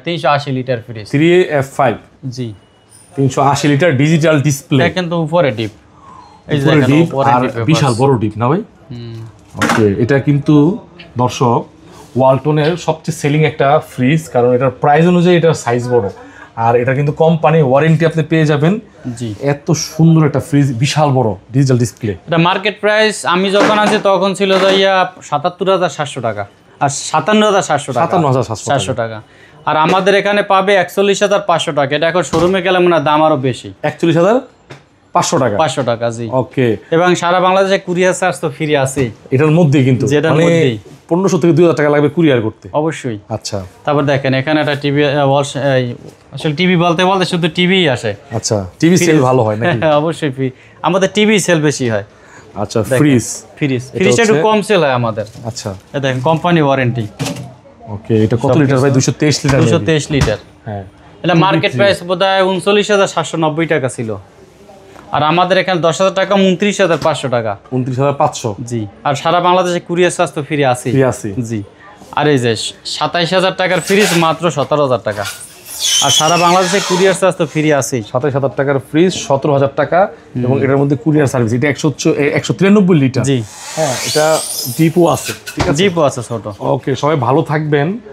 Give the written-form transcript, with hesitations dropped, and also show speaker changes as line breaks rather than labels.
380 litre fridge
3F5
জি
380 litre digital display
দেখেন তো উপরে ডিপ এই যে
উপরে
দেখেন
ডিপ
উপরে
আর
ডিপ
বিশাল বড় ডিপ না ভাই ওকে এটা কিন্তু দর্শক ওয়ালটনের সবচেয়ে সেলিং একটা ফ্রিজ কারণ এটার প্রাইস অনুযায়ী এটার সাইজ বড় আর এটা কিন্তু কোম্পানি ওয়ারেন্টি আপনি পেয়ে যাবেন
জি
এত সুন্দর একটা ফ্রিজ বিশাল বড় ডিজিটাল ডিসপ্লে
এটা মার্কেট প্রাইস আমি যখন আছি তখন ছিল যাইয়া 77700 টাকা আর 57700 টাকা
57700
টাকা আর আমাদের এখানে পাবে 41500 টাকা এটা এখন শোরুমে গেলে মনে হয় দাম আরো বেশি
41500 টাকা
500 টাকা জি
ওকে
এবং সারা বাংলাদেশে কুরিয়ার চার্জ তো ফ্রি আছে
এটার মধ্যেই কিন্তু
যেটার
মানে
মধ্যেই
1500 থেকে 2000 টাকা লাগবে কুরিয়ার করতে
অবশ্যই
আচ্ছা
তারপর দেখেন এখানে একটা টিভি আসলে টিভি বলতে বলতে শুধু টিভি আসে
আচ্ছা টিভি সেল ভালো হয় নাকি
অবশ্যই আমাদের টিভি সেল বেশি হয়
আচ্ছা ফ্রিজটা
একটু কম সেল হয় আমাদের
আচ্ছা
এই দেখেন কোম্পানি ওয়ারেন্টি
ওকে এটা কত লিটার ভাই 223 লিটার
223 লিটার
হ্যাঁ
এটা মার্কেট প্রাইস বোধহয় 39790 টাকা ছিল আর আমাদের এখানে 10000 টাকা 29500 টাকা
29500
জি আর সারা বাংলাদেশে কুরিয়ার চার্জ তো ফ্রি আছে জি আর এই যে 27000 টাকার ফ্রিজ মাত্র 17000 টাকা আর সারা বাংলাদেশে কুরিয়ার চার্জ তো ফ্রি আছে
27000 টাকার ফ্রিজ 17000 টাকা এবং এটার মধ্যে কুরিয়ার সার্ভিস এটা 193 লিটার
জি
হ্যাঁ এটা ডিপও আছে ঠিক আছে
জিপও আছে ছোট
ওকে সবাই ভালো থাকবেন